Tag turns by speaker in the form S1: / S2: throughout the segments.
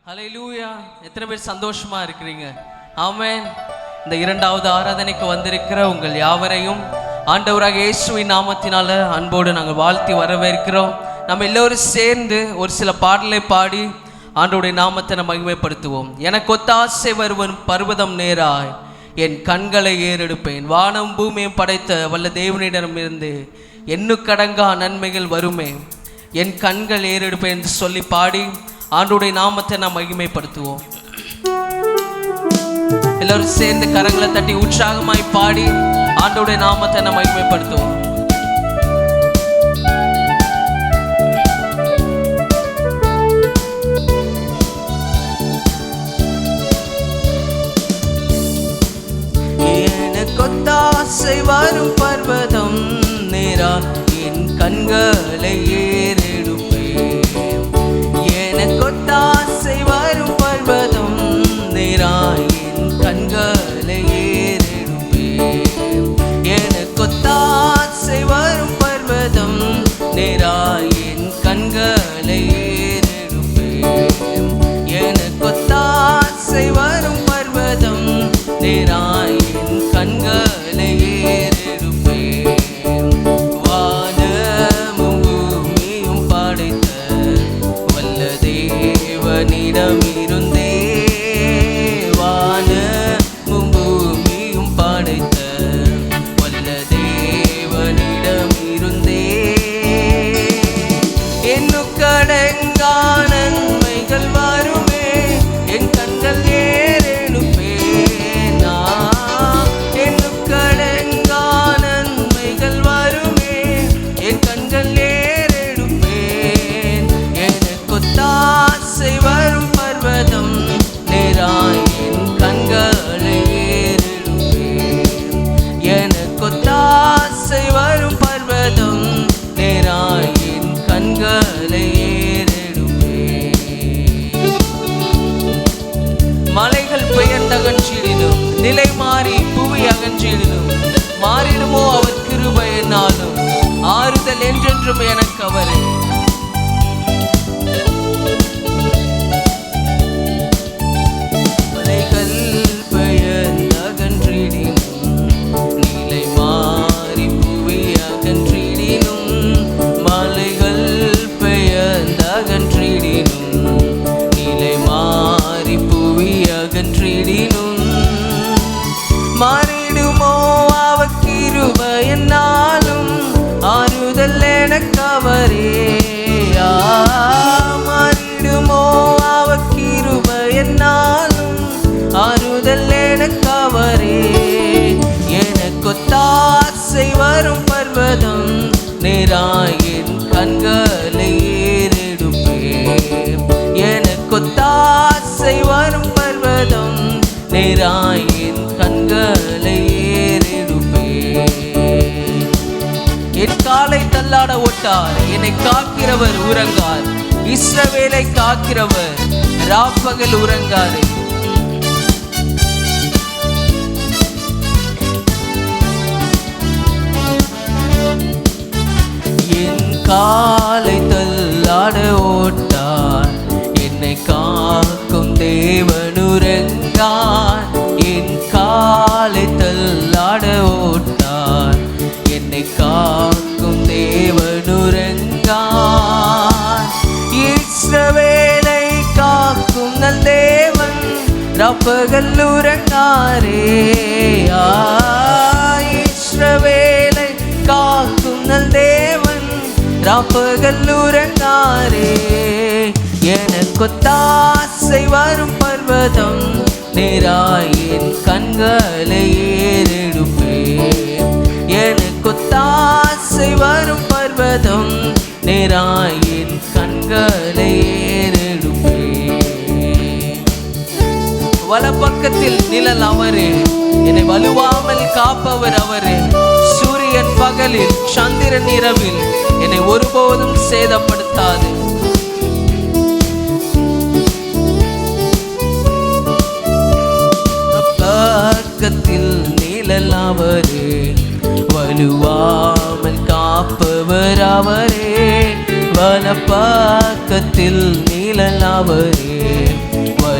S1: ஹல்லேலூயா. எத்தனை பேர் சந்தோஷமா இருக்கிறீங்க? ஆமென். இந்த இரண்டாவது ஆராதனைக்கு வந்திருக்கிற உங்கள் யாவரையும் ஆண்டவராக இயேசுவின் நாமத்தினால அன்போடு நாங்கள் வாழ்த்தி வரவேற்கிறோம். நம்ம எல்லோரும் சேர்ந்து ஒரு சில பாடலை பாடி ஆண்டவருடைய நாமத்தை நம்ம மகிமைப்படுத்துவோம். எனக்கு ஒத்தாசை வருவன் பர்வதம் நேராய் என் கண்களை ஏறெடுப்பேன். வானம் பூமியும் படைத்த வல்ல தேவனிடமிருந்து எண்ணுக்கடங்கா நன்மைகள் வருமே, என் கண்கள் ஏறெடுப்பேன் என்று சொல்லி பாடி ஆண்டவருடைய நாமத்தை நாம் மகிமைப்படுத்துவோம். எல்லாரும் சேர்ந்து கரங்களை தட்டி உற்சாகமாய் பாடி ஆண்டவருடைய நாமத்தை நாம் மகிமைப்படுத்துவோம். எனக்கொத்தாசை வரும் பர்வதம் நேரா என் கண்களை ஏறெடுப்பேன். எனக்கொத்தாசை வரும் பர்வதம் நேரா என் கண்களை ஏறெடுப்பேன். எனக்கொத்தாசை வரும் பர்வதம் நேரா என் கண்களை ஏறெடுப்பேன். எனக்கொத்தாசை வரும் பர்வதம் நேரா என் கண்களை ஏறெடுப்பேன். வானமும் பூமியும் படைத்த வல்ல தேவனிடமிருந்தே, வானமும் பூமியும் படைத்த வல்ல தேவனிடமிருந்தே எண்ணுக்கடங்கா நன்மைகள் வருமே, என் கண்கள் ஏறெடுப்பேன். எண்ணுக்கடங்கா நன்மைகள் வருமே, என் கண்கள் ஏறெடுப்பேன். எனக்கொத்தாசை வரும் பர்வதம் நேராய் என் கண்களை ஏறெடுப்பேன். எனக்கொத்தாசை வரும் பர்வதம் நேராய் என் கண்களை ஏறெடுப்பேன். மலைகள் பெயர்ந்தகன்றிடினும், நிலை மாறி புவி அகன்றிடினும், மாறிடுமோ அவர் கிருபை என்னாலும், ஆறுதல் என்றென்றும் எனக்கு அவரே. மலைகள் பெயர்ந்தகன்றிடினும், நிலை மாறி புவி அகன்றிடினும், மலைகள் பெயர்ந்தகன்றிடினும், நிலை மாறி புவி அகன்றிடினும், மாறிடுமோ அவர் கிருபை என்னாலும், ஆறுதல் எனக்கு அவரே. மாறிடுமோ அவர் கிருபை என்னாலும், ஆறுதல் எனக்கு அவரே. எனக்கொத்தாசை வரும் பர்வதம் நேராய் என் கண்களை ஏறெடுப்பேன். எனக்கொத்தாசை வரும் பர்வதம் நேராய் என் கண்களை ஏறெடுப்பேன். என் காலை தள்ளாட ஒட்டார், என்னை காக்கிறவர் உறங்கார். இஸ்ரவேலை காக்கிறவர் ராப்பகல் உறங்காரு. என் காலை தள்ளாட ஓட்டார், என்னை காக்கும் தேவனுறங்கார். என் காலை தள்ளாட ஓட்டார், என்னை காக்கும் தேவனுறங்கார். இஸ்ரவேலை காக்கும் நல் தேவன் ராப்பகல் உறங்காரே. இஸ்ரவேலை காக்கும் நல் தேவன் ராப்பகல் உறங்காரே. எனக்கொத்தாசை வரும் பர்வதம் நேராய் என் கண்களை ஏறெடுப்பேன். எனக்கொத்தாசை வரும் பர்வதம் நேராய் என் கண்களை ஏறெடுப்பேன். வலப்பக்கத்தில் நிழல் அவரே, என்னை வலுவாமல் காப்பவர் அவரே. சூரியன் பகலில் சந்திரன் இரவில் என்னை ஒருபோதும் சேதப்படுத்தாது. பக்கத்தில் நிழல் அவரே, வலுவாமல் காப்பவர் அவரே. வலப்பக்கத்தில் நிழல் அவரே,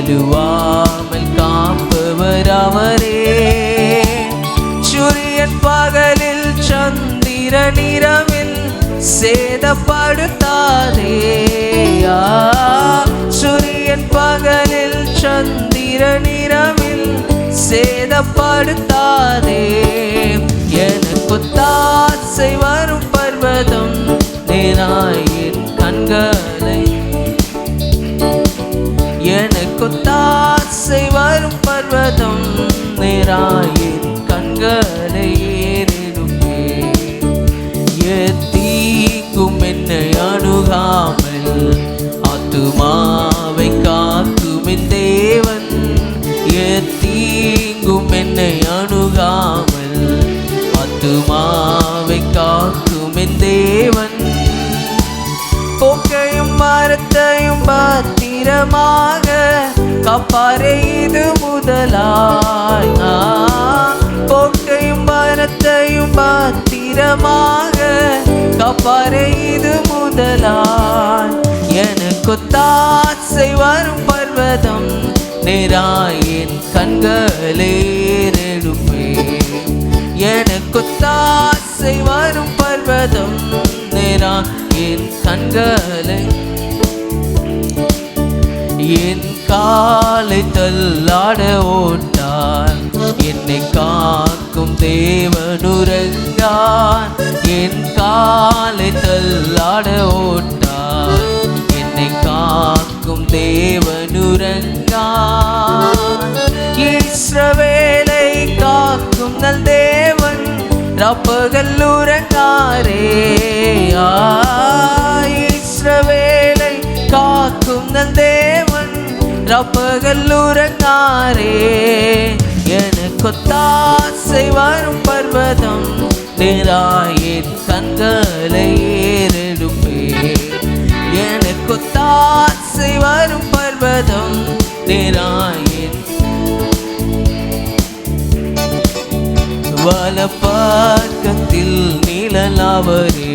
S1: வலுவாமல் காப்பவர் அவரே. சூரியன் பகலில் சந்திரன் இரவில் சேதப்படுத்தாதே. சூரியன் பகலில் சந்திரன் இரவில் சேதப்படுத்தாதே. எனக்கு தாசை வரும் பர்வதம் நேராயின் கண்களை. எனக்கு தாசை வரும் பர்வதம் நேராயின் கண்களை ஏறெடுப்பே. தீங்கும் என்னை அணுகாமல் ஆத்துமாவை காக்கும் என் தேவன். தீங்கும் என்னை அணுகாமல் ஆத்துமாவை காக்கும் என் தேவன். போக்கையும் மரத்தையும் பத்திரமாக காப்பாரே இது முதலாய். போக்கையும் மரத்தையும் பத்திரமாக காப்பாரே இது முதலாய். எனக்கு தாசை வரும் பர்வதம் நேராயின் கண்களை ஏறெடுப்பே. எனக்கு தாசை வரும் பர்வதம் நேராயின் கண்களை. என் காலை தள்ளாட ஓட்டார் என்னை காக்கும் தேவனுரங்கான். என் காலை தள்ளாட ஓட்டார் என்னை காக்கும் தேவனுரங்கான். இஸ்ரவேலை காக்கும் நல் தேவன் ராப்பகல் உறங்காரே. இஸ்ரவேலை காக்கும் நல் தேவன் ராப்பகல் உறங்காரே. எனக்கு தாசை வரும் பர்வதம் நேராயின் கண்களை ஏறெடுப்பே. எனக்கு தாசை வரும் பர்வதம் நேராயின் வலப்பக்கத்தில் நிழலாவரே.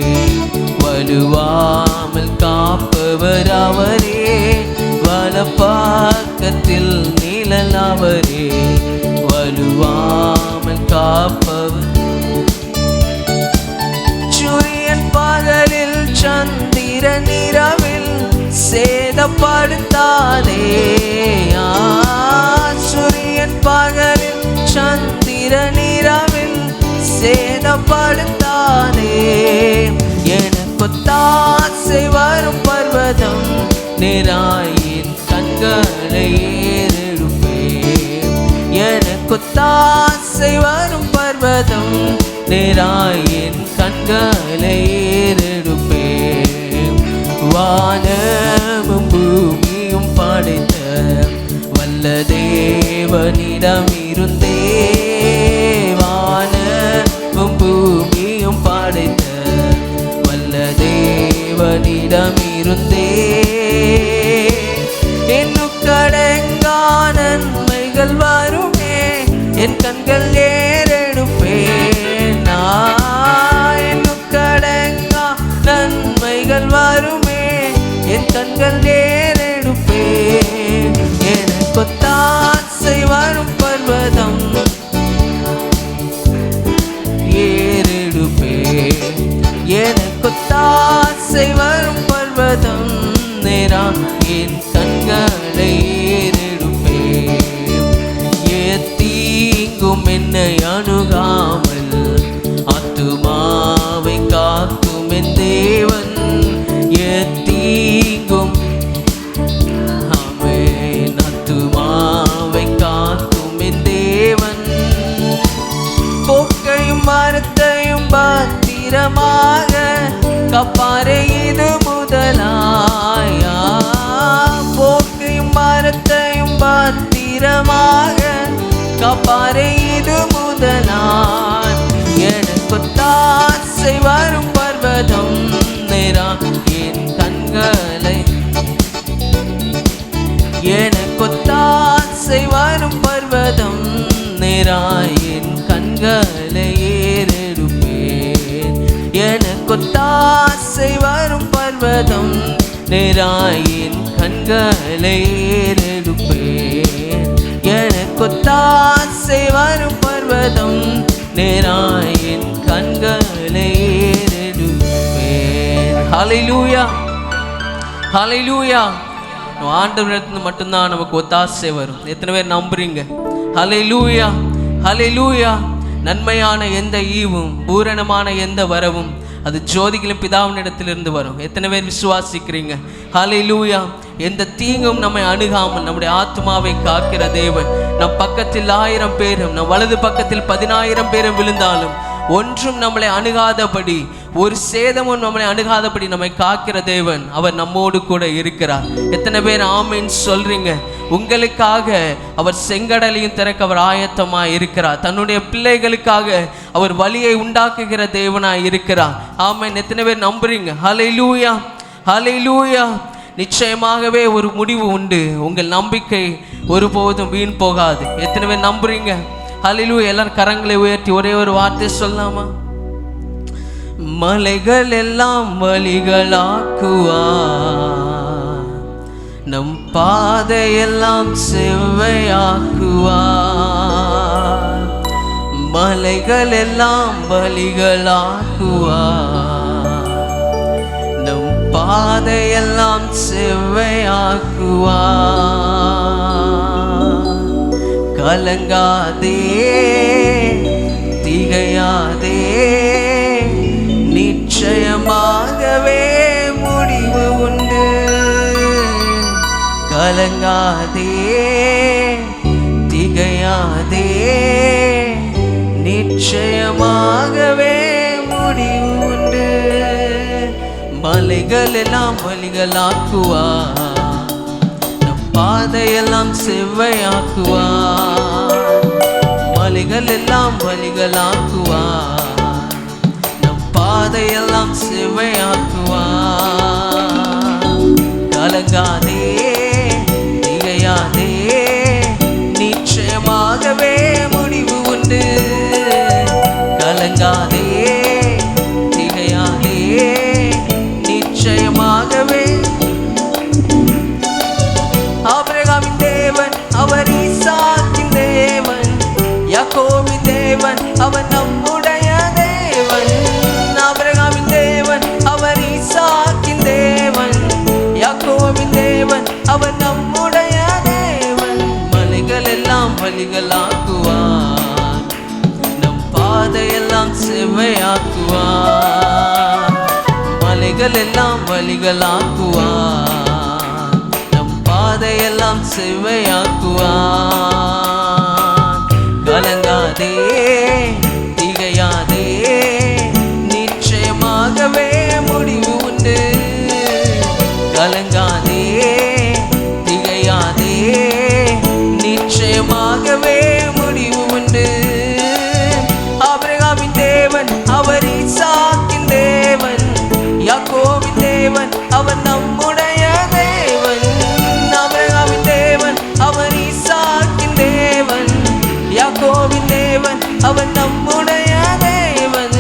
S1: வலுவாமல் காப்பவர் அவரே. வலப்பக்கத்தில் நிழலாவரே. வலுவாமல் காப்பவர். சூரியன் பகலில் சந்திரன் இரவில் சேதப்படுத்தாதே. சூரியன் பகலில் சந்திரன் இரவில் சேதப்படுத்தாதே. எனக்கு தாசை வரும் பர்வதம் நேராயின் கண்களை ஏறெடுப்பே. எனக்கு தாசை வரும் பர்வதம் நேராயின் கண்களை ஏறெடுப்பே. வானமும் பூமியும் படைத்த வல்ல தேவனிடம் இருந்தே. வானமும் பூமியும் படைத்த வல்ல தேவனிடம் இருந்தே. எண்ணுக்கடங்கா நன்மைகள் வருமே என் கண்கள் ஏறெடுப்பேன். எண்ணுக்கடங்கா நன்மைகள் வருமே என் கண்கள் ஏறெடுப்பேன். எனக்கு தாசை வரும் பர்வதம் ஏறெடுப்பே. எனக்கு தாசை வரும் பர்வதம் நேராம் என் கண்களை ஏறெடுப்பே. தீங்கும் என்னை அணுகாமல் ஆத்துமாவை காக்கும் என் தேவன். தீங்கும் ஆமென் ஆத்துமாவை காக்கும் என் தேவன். போக்கையும் மரத்தையும் பத்திரமாக காப்பாரே இது முதலாய். போக்கையும் மரத்தையும் பத்திரமாக காப்பாரே இது முதலாய். எனக்கு தாசை வரும் பர்வதம் நேரா என் கண்களை. எனக்கு தாசை வரும் பர்வதம் நேராயின் கண்களை ஏறெடுப்பேன். எனக்கு தாசை வரும் பர்வதம் நேராயின் கண்களை ஏறெடுப்பேன். எனக்கொத்தாசை வரும் பர்வதம் நேராய் என் கண்களை ஏறெடுப்பேன். ஹல்லேலூயா, ஹல்லேலூயா. ஆண்டவரிடத்துல மட்டும்தான் நமக்கு ஒத்தாசை வரும். எத்தனை பேர் நம்புறீங்க? ஹல்லேலூயா, ஹல்லேலூயா. நன்மையான எந்த ஈவும் பூரணமான எந்த வரவும் அது ஜோதிகளின் பிதாவினிடத்திலிருந்து வரும். எத்தனை பேர் விசுவாசிக்கிறீங்க? ஹல்லேலூயா. எந்த தீங்கும் நம்மை அணுகாமல் நம்முடைய ஆத்மாவை காக்கிற தேவன். நம் பக்கத்தில் 1000 பேரும் நம் வலது பக்கத்தில் 10,000 பேரும் விழுந்தாலும் ஒன்றும் நம்மளை அணுகாதபடி, ஒரு சேதமும் நம்மளை அணுகாதபடி நம்மை காக்கிற தேவன் அவர் நம்மோடு கூட இருக்கிறார். எத்தனை பேர் ஆமீன் சொல்றீங்க? உங்களுக்காக அவர் செங்கடலையும் திறக்க அவர் ஆயத்தமாய் இருக்கிறார். தன்னுடைய பிள்ளைகளுக்காக அவர் வழியை உண்டாக்குகிற தேவனாய் இருக்கிறார். ஆமீன். எத்தனை பேர் நம்புறீங்க? ஹல்லேலூயா, ஹல்லேலூயா. நிச்சயமாகவே ஒரு முடிவு உண்டு. உங்கள் நம்பிக்கை ஒருபோதும் வீண் போகாது. எத்தனை பேர் நம்புறீங்க? ஹல்லேலூயா. எல்லாரும் கரங்களை உயர்த்தி ஒரே ஒரு வார்த்தை சொல்லலாமா? மலைகள் எல்லாம் வழிகளாக்குவார், நம் பாதையெல்லாம் செவ்வையாக்குவார். மலைகள் எல்லாம் வழிகளாக்குவார், நம் பாதையெல்லாம் செவ்வையாக்குவார். கலங்காதே, திகையாதே, நிச்சயமாகவே முடிவு உண்டு. கலங்காதே, திகையாதே, நிச்சயமாகவே முடிவு உண்டு. மலைகள் எல்லாம் வழிகளாக்குவார், நம் பாதையெல்லாம் செவ்வையாக்குவார். மலைகள் எல்லாம் வழிகளாக்குவார், நம் பாதையெல்லாம் செவ்வையாக்குவார். கலங்காதே, திகையாதே, நிச்சயமாகவே முடிவு உண்டு. கலங்காதே, திகையாதே, நிச்சயமாகவே. ஆபிரகாமின் தேவன் அவர் ஈசாக்கின் தேவன், யாக்கோபின் தேவன் அவர் நம்முடைய தேவன். ஆபிரகாமின் தேவன் அவர் ஈசாக்கின் தேவன், யாக்கோபின் தேவன் அவர் நம்முடைய தேவன். மலைகள் எல்லாம் வழிகளாக்குவார், நம் பாதையெல்லாம் செவ்வையாக்குவார். மலைகள் எல்லாம் வழிகளாக்குவார், நம் பாதையெல்லாம் செவ்வையாக்குவார். கலங்காதே, திகையாதே, நிச்சயமாகவே முடிவு உண்டு. கலங்காதே, திகையாதே, நிச்சயமாகவே முடிவு உண்டு. ஆபிரகாமின் தேவன் அவர் ஈசாக்கின் தேவன், யாக்கோபின் தேவன் அவர் நம்முடைய தேவன். ஆபிரகாமின் தேவன் அவர் ஈசாக்கின் தேவன், யாக்கோபின் தேவன் அவர் நம்முடைய தேவன்.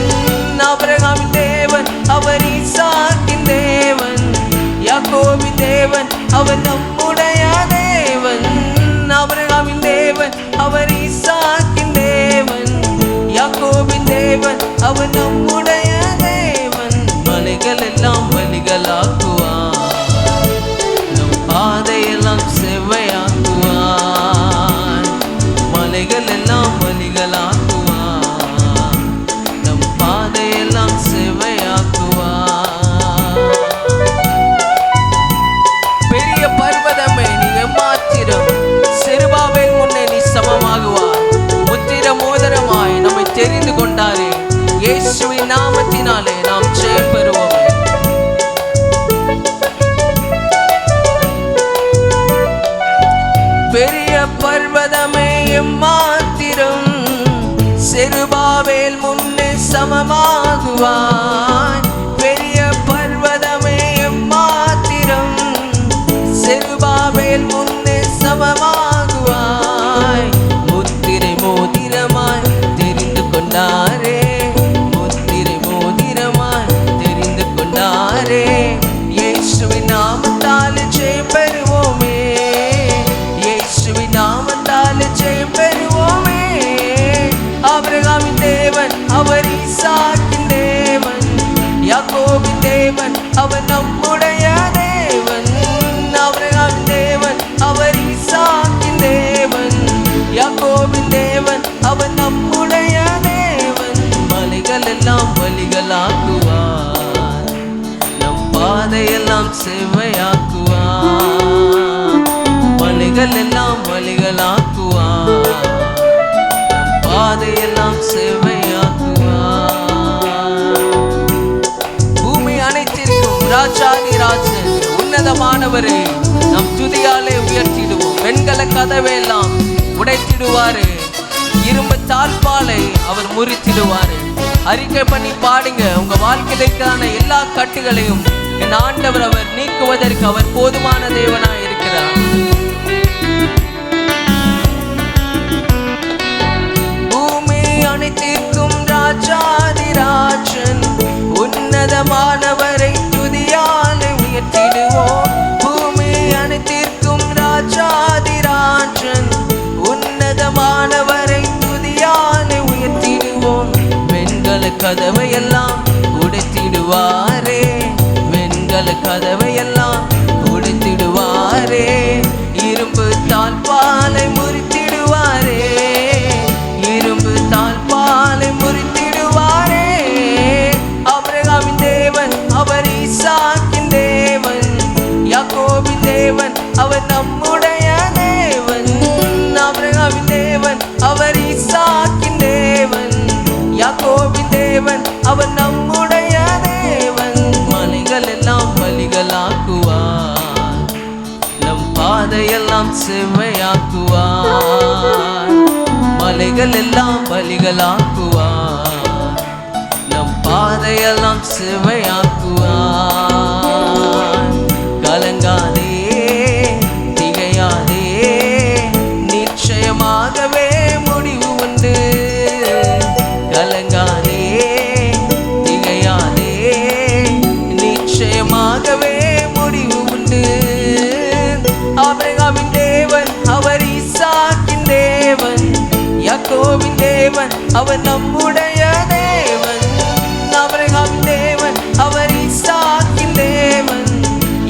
S1: ஆபிரகாமின் தேவன் அவர் ஈசாக்கின் தேவன், யாக்கோபின் தேவன் அவர் நம்முடைய தேவன். ஆபிரகாமின் தேவன் அவர் ஈசாக்கின் தேவன், யாக்கோபின் தேவன் அவர் நம்முடைய தேவன். மலைகள் எல்லாம் வழிகளாக்குவார், நம் பாதையெல்லாம் செவ்வையாக்குவார். மலைகள் எல்லாம் வழிகளாக்குவார், நம் பாதையெல்லாம் செவ்வையாக்குவார். பெரிய பர்வதமே நீ எம்மாத்திரம், செருபாபேல் முன்னே நீ சமமாகுவார். முத்திர மோதிரமாய் நம்மை தெரிந்து கொண்டாரே, இயேசுவின் நாமத்தினாலே நாம் ஜெயம் பெறுவோம். தேவன் அவர் நம்முடைய தேவன். ஆபிரகாமின் தேவன் அவர் ஈசாக்கின் தேவன். யாக்கோபின் தேவன் அவர் நம்முடைய தேவன். மலைகள் எல்லாம் வழிகளாக்குவார், நம் பாதையெல்லாம் செவ்வையாக்குவார். மலைகள் எல்லாம் வழிகளாக்குவார், நம் பாதையெல்லாம் செவ்வையாக்குவார். பூமி அனைத்திற்கும் ராஜாதி ராஜன் உன்னதமானவரே நம் துதியாலே உயர்த்திடுவோம். வெண்கல கதவையெல்லாம் உடைத்திடுவாரு, இரும்பு தாழ்பாலை அவர் முறித்திடுவாரு. அறிக்கை பண்ணி பாடுங்க, உங்க வாழ்க்கைக்கான எல்லா கட்டுகளையும் என் ஆண்டவர் அவர் நீக்குவதற்கு அவர் போதுமான தேவனாய் இருக்கிறார். பூமி அனைத்திற்கும் ராஜாதி ராஜன் உன்னதமானவரை துதியாலே உயர்த்திடுவோம். பூமி அனைத்திற்கும் ராஜாதி ராஜன் உன்னதமானவரை துதியாலே உயர்த்திடுவோம். வெண்கல கதவையெல்லாம் உடைத்திடுவாரே, வெண்கல கதவையெல்லாம் உடைத்திடுவாரே. இரும்பு தாழ்பாலை முறித்திடுவாரே, இரும்பு தாழ்பாலை முறித்திடுவாரே. ஆபிரகாமின் தேவன் அவர் ஈசாக்கின் தேவன். யாக்கோபின் தேவன் அவர் நம்முடைய தேவன். ஆபிரகாமின் தேவன் அவர் ஈசாக்கின் தேவன். யாக்கோபின் தேவன் அவர் நம்முடைய தேவன். மலைகள் எல்லாம் வழிகளாக்குவார், நம் பாதையெல்லாம் செவ்வையாக்குவார். மலைகள் எல்லாம் வழிகளாக்குவார், நம் பாதையெல்லாம் செவ்வையாக்குவார். கலங்காதே திகையாதே, நிச்சயமாகவே முடிவு உண்டு. கலங்காதே திகையாதே, நிச்சயமாகவே முடிவு உண்டு. ஆபிரகாமின் தேவன் அவர் ஈசாக்கின் தேவன். யாக்கோபின் தேவன் அவர் நம்முடைய தேவன். ஆபிரகாமின் தேவன் அவர் ஈசாக்கின் தேவன்.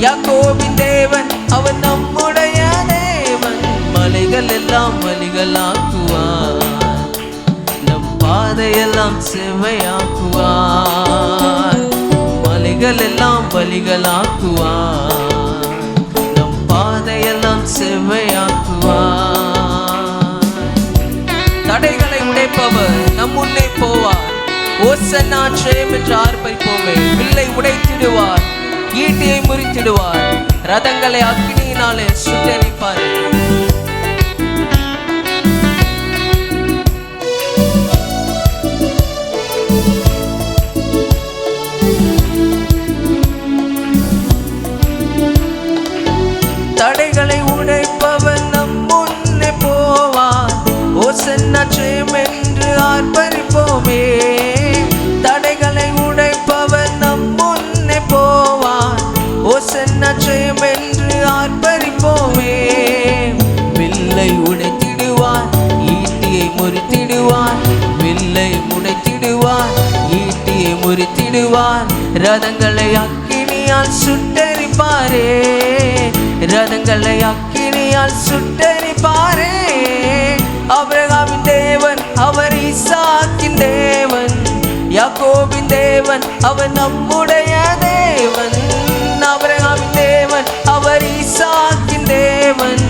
S1: யாக்கோபின் தேவன் அவர் நம்முடைய தேவன். மலைகள் எல்லாம் வழிகளாக்குவார், நம் பாதையெல்லாம் செவ்வையாக்குவார். மலைகள் எல்லாம் வழிகளாக்குவார், நம் பாதையெல்லாம் செவ்வையாக்குவார். தடைகளை உடைப்பவர் நம் முன்னே போவார். ஓசன்னா ஜெயம் என்று ஆர்ப்பரிப்போமே. வில்லை உடைத்திடுவார், ஈட்டியை முறித்திடுவார், ரதங்களை அக்னியினாலே சுட்டெரிப்பார். தடைகளை உடைப்பவர் நம் முன்னே போவார். ஓசன்னா ஜெயம் என்று ஆர்ப்பரிப்போமே. தடைகளை உடைப்பவர் நம் முன்னே போவார். ஓசன்னா ஜெயம் என்று ஆர்ப்பரிப்போமே. வில்லை உடைத்திடுவார், ஈட்டியை முறித்திடுவார். வில்லை உடைத்திடுவார், ஈட்டியை முறித்திடுவார். ரதங்களை அக்கினியால் சுட்டெரிப்பாரே, ரதங்களை அக்கினியால் சுட்டெரிப்பாரே. ஆபிரகாமின் தேவன் அவர் ஈசாக்கின் தேவன். யாக்கோபின் தேவன் அவர் நம்முடைய தேவன். ஆபிரகாமின் தேவன் அவர் ஈசாக்கின் தேவன்.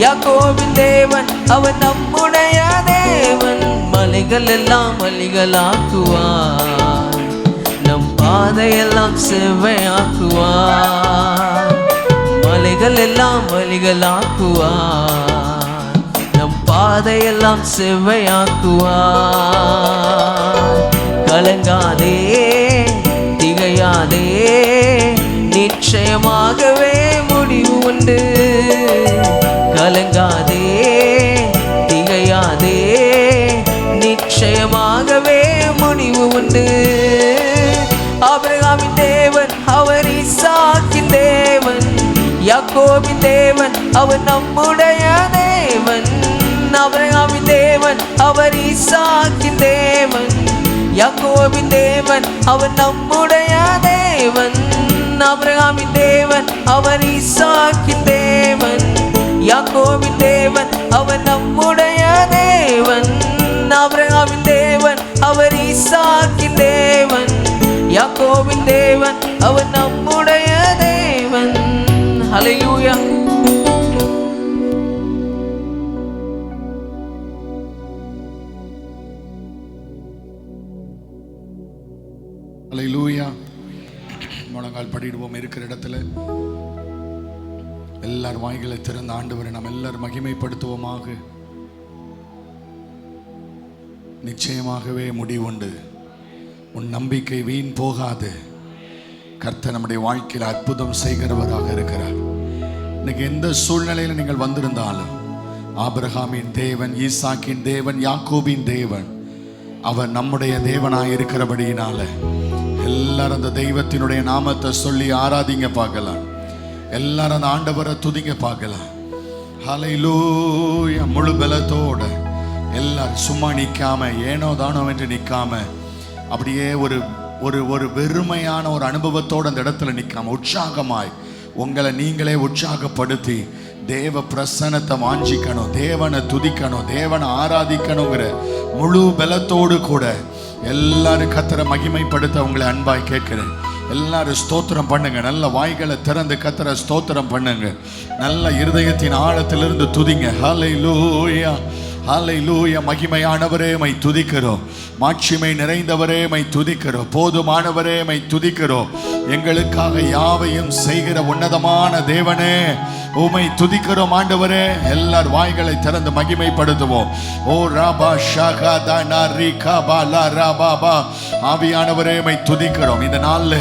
S1: யாக்கோபின் தேவன் அவர் நம்முடைய தேவன். மலைகள் எல்லாம் வழிகளாக்குவார், நம் பாதையெல்லாம் செவ்வையாக்குவார். மலைகள் எல்லாம் வழிகளாக்குவார், நம் பாதையெல்லாம் செவ்வையாக்குவார். கலங்காதே திகையாதே, நிச்சயமாகவே முடிவு உண்டு. கலங்காதே திகையாதே, நிச்சயமாகவே முடிவு உண்டு. ஆபிரகாமின் தேவன் அவர் ஈசாக்கின் தேவன். யாக்கோபின் தேவன் அவர் நம்முடைய தேவன். ஆபிரகாமின் தேவன் அவர் ஈசாக்கின் தேவன். யாக்கோபின் தேவன் அவர் நம்முடைய தேவன். ஆபிரகாமின் தேவன் அவர் ஈசாக்கின் தேவன், யாக்கோபின் தேவன் அவர் நம்முடைய தேவன். ஆபிரகாமின் தேவன் அவர் ஈசாக்கின் தேவன், யாக்கோபின் தேவன் அவர் நம்முடைய தேவன். ஹல்லேலூயா.
S2: ஹல்லேலூயா. முழங்கால் படிடுவோம். இருக்கிற இடத்துல எல்லார் வாய்களை திறந்த ஆண்டவரை நாம் எல்லாரும் மகிமைப்படுத்துவோமாக. நிச்சயமாகவே முடிவுண்டு. உன் நம்பிக்கை வீண் போகாது. கர்த்தர் நம்முடைய வாழ்க்கையில் அற்புதம் செய்கிறவராக இருக்கிறார். இன்னைக்கு எந்த சூழ்நிலையில் நீங்கள் வந்திருந்தாலும் ஆபிரகாமின் தேவன், ஈசாக்கின் தேவன், யாக்கோபின் தேவன் அவர் நம்முடைய தேவனாய் இருக்கிறபடியினால எல்லாரும் அந்த தெய்வத்தினுடைய நாமத்தை சொல்லி ஆராதிங்க பார்க்கலாம். எல்லாரும் அந்த ஆண்டவரை துதிங்க பார்க்கலாம். ஹல்லேலூயா. முழு பலத்தோட எல்லாரும் சும்மா நிற்காம ஏனோ தானோ என்று நிற்காம அப்படியே ஒரு ஒரு ஒரு வெறுமையான ஒரு அனுபவத்தோடு அந்த இடத்துல நிற்காம உற்சாகமாய் உங்களை நீங்களே உற்சாகப்படுத்தி தேவ பிரசன்னத்தை வாஞ்சிக்கணும், தேவனை துதிக்கணும், தேவனை ஆராதிக்கணுங்கிற முழு பலத்தோடு கூட எல்லாரும் கர்த்தரை மகிமைப்படுத்த உங்களை அன்பாய் கேட்கிறேன். எல்லாரும் ஸ்தோத்திரம் பண்ணுங்க. நல்ல வாய்களை திறந்து கர்த்தரை ஸ்தோத்திரம் பண்ணுங்க. நல்ல இருதயத்தின் ஆழத்திலிருந்து துதிங்க. ஹல்லேலூயா, ஹல்லேலூயா. மகிமையானவரே மை துதிக்கிறோம், மாட்சிமை நிறைந்தவரே மை துதிக்கிறோம், போதுமானவரே மை துதிக்கிறோம். எங்களுக்காக யாவையும் செய்கிற உன்னதமான தேவனே உமை துதிக்கிறோம் ஆண்டவரே. எல்லார் வாய்களை திறந்து மகிமைப்படுத்துவோம். ஓ ராபா ஷாகா தானா ரீகா பாலா ராபாபா. ஆவியானவரே மை துதிக்கிறோம். இந்த நாள்ல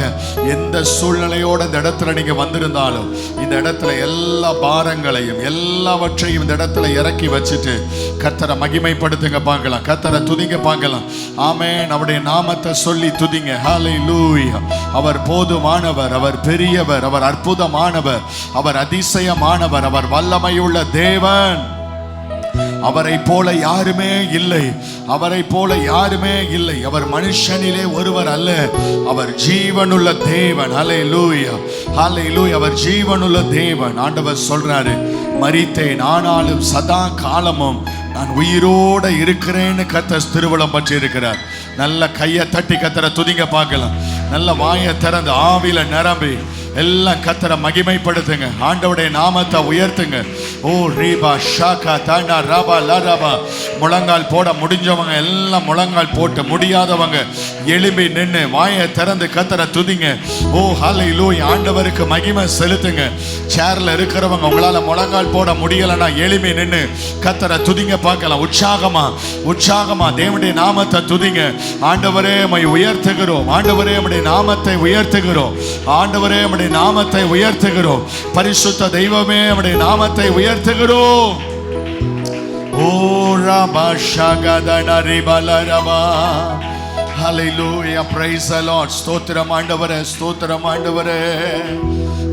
S2: எந்த சூழ்நிலையோட இந்த இடத்துல நீங்க வந்திருந்தாலும் இந்த இடத்துல எல்லா பாரங்களையும் எல்லாவற்றையும் இந்த இடத்துல இறக்கி வச்சுட்டு கர்த்தரை மகிமைப்படுத்துங்க பார்க்கலாம், கர்த்தரை துதிங்க பார்க்கலாம். ஆமென். அவருடைய நாமத்தை சொல்லி துதிங்க. ஹல்லேலூயா. அவர் போதுமானவர், அவர் பெரியவர், அவர் அற்புதமானவர், அவர் அதிசயமானவர், அவர் வல்லமையுள்ள தேவன். அவரை போல யாருமே இல்லை, அவரை போல யாருமே இல்லை. அவர் மனுஷனிலே ஒருவர் அல்ல, அவர் ஜீவனுள்ள தேவன். ஹல்லேலூயா, ஹல்லேலூயா. அவர் ஜீவனுள்ள தேவன். ஆண்டவர் சொல்றாரு, மரித்தேன் ஆனாலும் சதா காலமும் நான் உயிரோட இருக்கிறேன்னு கர்த்தர் திருவலம் பற்றி இருக்கிறார். நல்ல கையை தட்டி கர்த்தரை துதிங்க பார்க்கலாம். நல்ல வாயை திறந்து ஆவியில நிரம்பி எல்லாம் கர்த்தரை மகிமைப்படுத்துங்க. ஆண்டவருடைய நாமத்தை உயர்த்துங்க. ஓ ரீபா ஷாகா தாண்டா ராபா லாராபா. முழங்கால் போட முடிஞ்சவங்க எல்லாம் முழங்கால் போட்டு, முடியாதவங்க எழும்பி நின்று வாயை திறந்து கர்த்தரை துதிங்க. ஓ ஹல்லேலூயா. ஆண்டவருக்கு மகிமை செலுத்துங்க. சேர்ல இருக்கிறவங்க உங்களால முழங்கால் போட முடியலன்னா எழும்பி நின்று கர்த்தரை துதிங்க பார்க்கலாம். உற்சாகமா உற்சாகமா தேவனுடைய நாமத்தை துதிங்க. ஆண்டவரே உம்மை உயர்த்துகிறோம், ஆண்டவரே உம்முடைய நாமத்தை உயர்த்துகிறோம், ஆண்டவரே உம்முடைய நாமத்தை உயர்த்துகிறோம். பரிசுத்த தெய்வமே உம்முடைய நாமத்தை உயர்த்துகிறோம். ஓ ராபா ஷாகதனா ரிபல ரபா. ஹல்லேலூயா. Praise the Lord. ஸ்தோத்திரம் ஆண்டவரே, ஸ்தோத்திரம் ஆண்டவரே.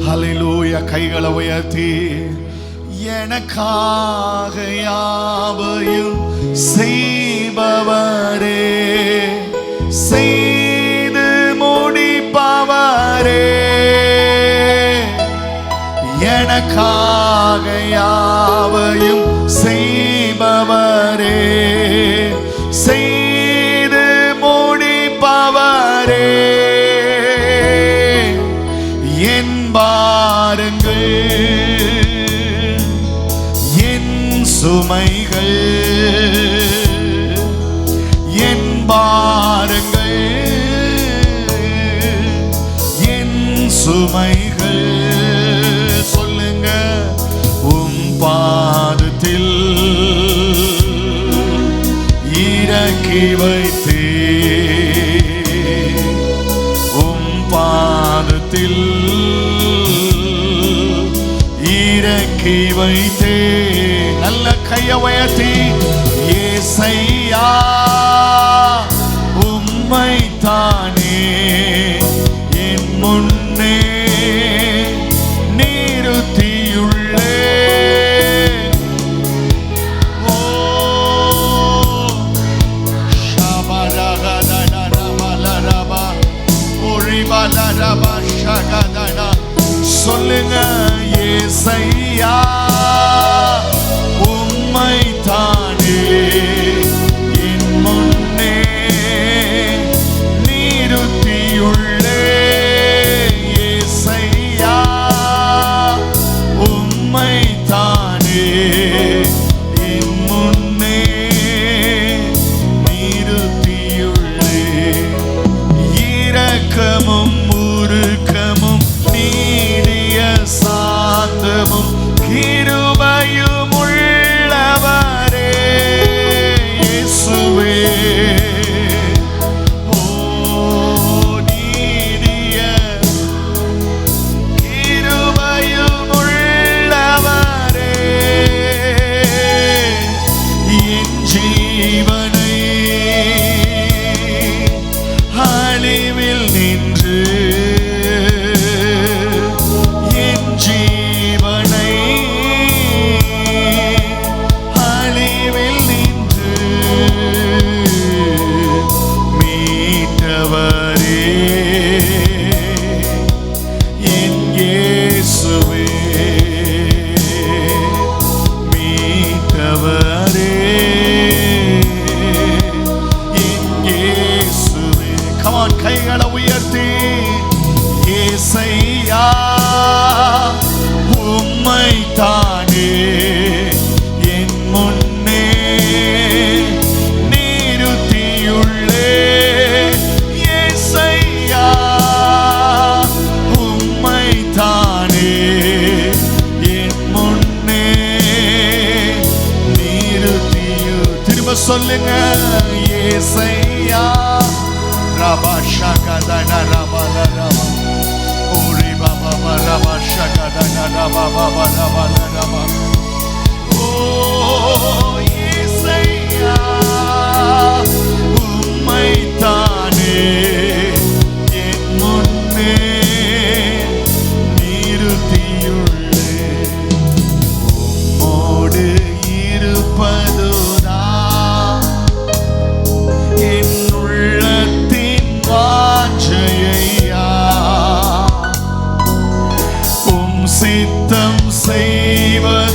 S2: ஹல்லேலூயா. கைகளை உயர்த்தி எனக்காக யாவையும் செய்பவரே, செய்து முடிப்பவரே, எனக்காக யாவையும் செய்பவரே, செய்து முடிப்பவரே, என் பாருங்கள் சுமைகள், என் பாரங்கள் என் சுமைகள், சொல்லுங்க. உம் பாதத்தில் இறக்கி வைத்தே, உம் பாதத்தில் இறக்கி வைத்தே. நல்ல கையை உயர்த்தி ஏசையா உம்மை தானே என் முன்னே நிறுத்தியுள்ளே. ஓ ஷபரகதனரமலரபா ஒரிபலரபா ஷகதனா உம்மை தானே என் முன்னே நிறுத்தியுள்ளே. ஏசையா உம்மை தானே என் முன்னே நிறுத்தியு. திரும்ப சொல்லுங்க. ஏசையா ரபா ஷகதன ரபல ரபா ஓரி பாபா ரபா ஷகதன ரபா பாபா ரபல ரபா. ஓ ஏசையா உம்மை தானே என் முன்னே நிறுத்தியுள்ளே. உம்மோடு இருப்பதுதான் என் உள்ளத்தின் வாஞ்சையா. உம் சித்தம் செய்வதுதான்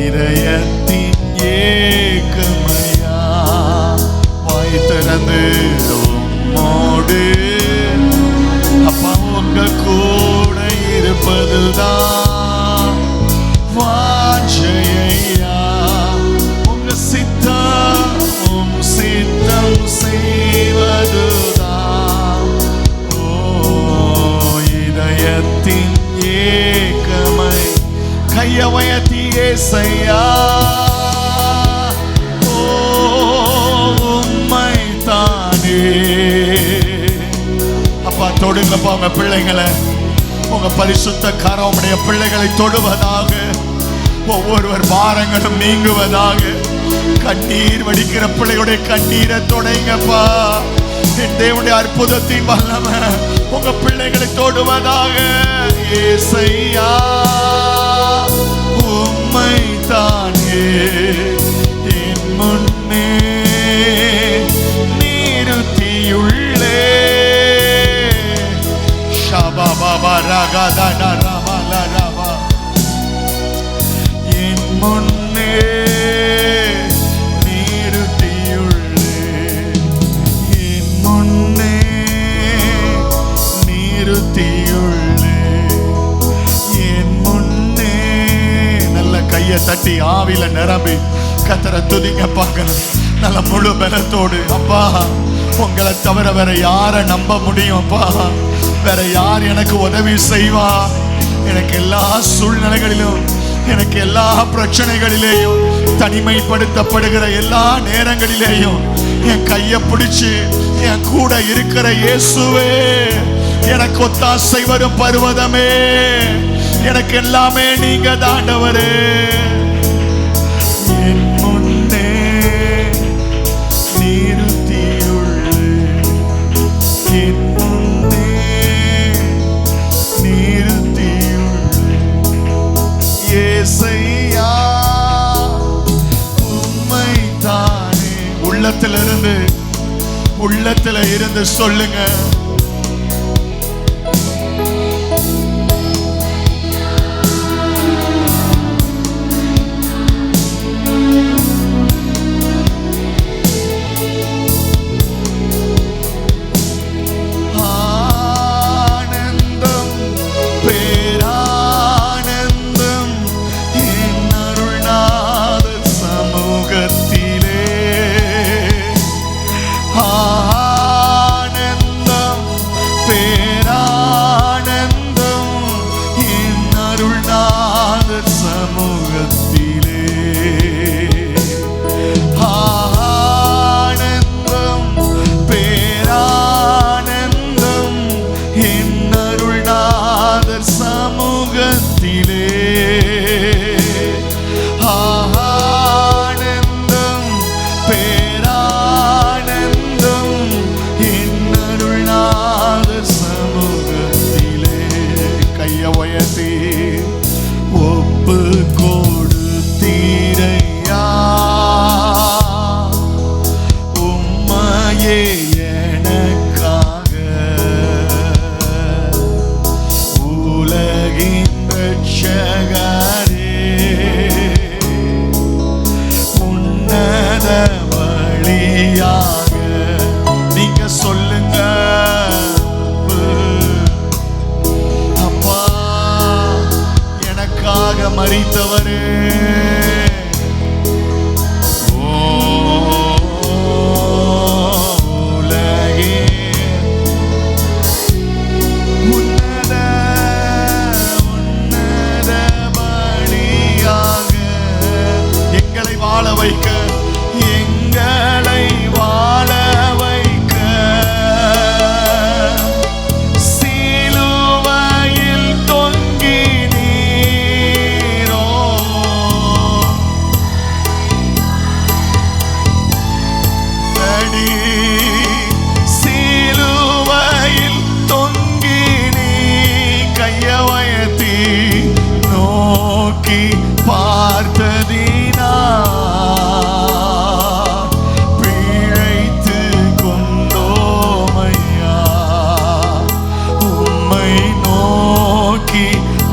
S2: இதயத்தின் ஏக்கமையா. வாய் திறந்து உம்மோடு அப்பா உங்க கூட இருப்பதுதான் வாஞ்சையா. உங்க சித்தம் செய்வதுதான் ஓ இதயத்தின் ஏக்கமை. கைய உயர்த்தி ஏசையா ஓ உம்மை தானே. அப்பா தொடுங்கப்பா உங்க பிள்ளைங்களை. உங்க பரிசுத்த கரம் உடைய பிள்ளைகளை தொடுவதாக. ஒவ்வொருவர் பாரங்களும் நீங்குவதாக. கண்ணீர் வடிக்கிற பிள்ளைகளுடைய கண்ணீரை தொடைங்கப்பா. என் தேவனுடைய அற்புதத்தின் வல்லமை உங்க பிள்ளைகளை தொடுவதாக. ஏசையா உம்மை தானே என் முன்னே நிறுத்தியுள்ளே. ஷபா பாபா ரகதன ரபல ரபா என் முன்னே நிறுத்தியுள்ளே. என் முன்னே நிறுத்தியுள்ளே. என் முன்னே. நல்ல கையை தட்டி ஆவில நிரம்பி கர்த்தரை துதிங்க பார்க்கணும். நல்ல முழு பலத்தோடு. அப்பா உங்களை தவிர வேற யாரை நம்ப முடியும்? அப்பா வேற யார் எனக்கு உதவி செய்வா? எனக்கு எல்லா சூழ்நிலைகளிலும், எனக்கு எல்லா பிரச்சனைகளிலேயும், தனிமைப்படுத்தப்படுகிற எல்லா நேரங்களிலேயும் என் கையை பிடிச்சு என் கூட இருக்கிற இயேசுவே, எனக்கு ஒத்தாசை வரும் பர்வதமே, எனக்கு எல்லாமே நீங்க தாண்டவரே. என் முன்னே நிறுத்தியுள்ளே. என் முன்னே நிறுத்தியுள்ளே. ஏசையா உம்மை தானே. உள்ளத்துல இருந்து சொல்லுங்க. ஆனந்தம்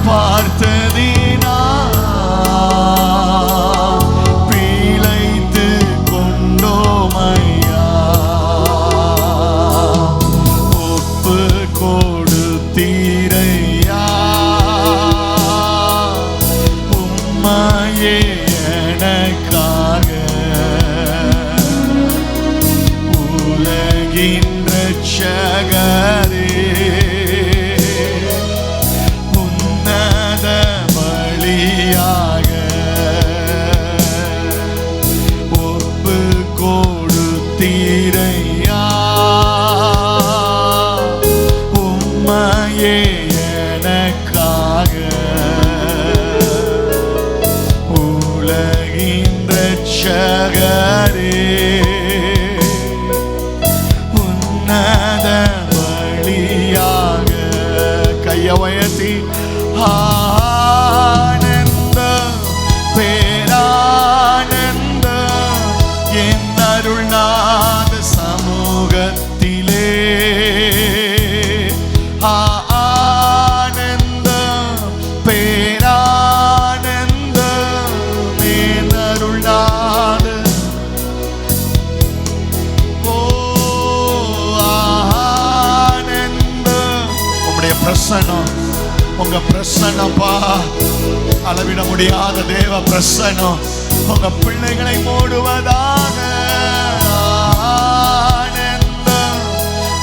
S2: பார்த்ததினா பிழைத்து கொண்டோமையா, ஒப்பு கொடுத்தீரையா, உம்மையே எனக்காக உலகின் ரட்சகரே, உன்னத பலியாக ஒப்பு கொடுத்தீரையா, உம்மையே எனக்காக உலகின் ரட்சகரே, உன்னத பலியாக. கைய உயர்த்தி ஆனந்த பேரானந்த என் அருள்நாத சமூகத்திலே, ஆனந்த பேரானந்த என் அருள்நாத, ஓ ஆனந்த. உம்முடைய பிரசன்னம், உங்க பிரசன்னப்பா, அளவிட முடியாத தேவ பிரசன்னம் உங்க பிள்ளைகளை மூடுவதாக. ஆனந்த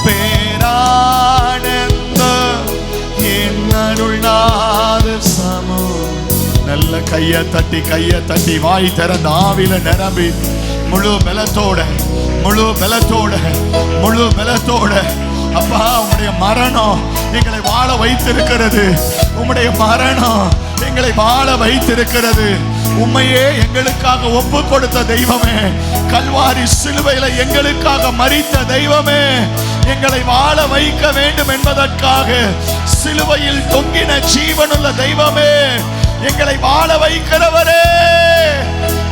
S2: பேரானந்த என் அருள்நாத சமூகம். நல்ல கையை தட்டி வாய் திறந்த ஆவில நிரம்பி முழு பலத்தோட அப்பா, உம்முடைய மரணம் எங்களை வாழ வைத்திருக்கிறது. உம்முடைய மரணம் எங்களை வாழ வைத்திருக்கிறது. உம்மையே எங்களுக்காக ஒப்பு கொடுத்த தெய்வமே, கல்வாரி சிலுவையில எங்களுக்காக மரித்த தெய்வமே, எங்களை வாழ வைக்க வேண்டும் என்பதற்காக சிலுவையில் தொங்கின ஜீவனுள்ள தெய்வமே, எங்களை வாழ வைக்கிறவரே,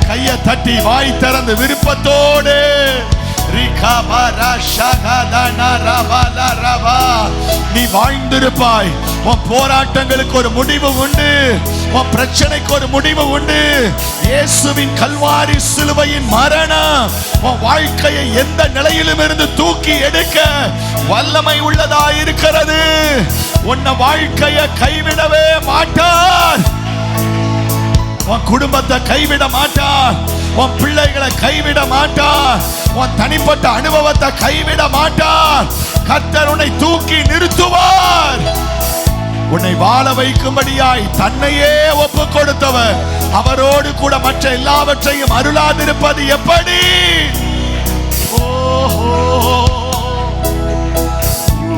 S2: கையை தட்டி வாய் திறந்து விருப்பத்தோடு நீ வாழ்ந்திருப்பாய். உன் போராட்டங்களுக்கு ஒரு முடிவு உண்டு, உன் பிரச்சனைக்கு ஒரு முடிவு உண்டு. இயேசுவின் கல்வாரி சிலுவையின் மரணம் உன் வாழ்க்கையை எந்த நிலையிலும் இருந்து தூக்கி எடுக்க வல்லமை உள்ளதாய் இருக்கிறது. உன்னை வாழ்க்கையை கைவிடவே மாட்டார். உன் குடும்பத்தை கைவிட மாட்டார், உன் பிள்ளைகளை கைவிட மாட்டார், உன் தனிப்பட்ட அனுபவத்தை கைவிட மாட்டார். கர்த்தர் உன்னை தூக்கி நிறுத்துவார். உன்னை வாழ வைக்கும்படியாய் தன்னையே ஒப்பு கொடுத்தவர் அவரோடு கூட மற்ற எல்லாவற்றையும் அருளாதிருப்பது எப்படி?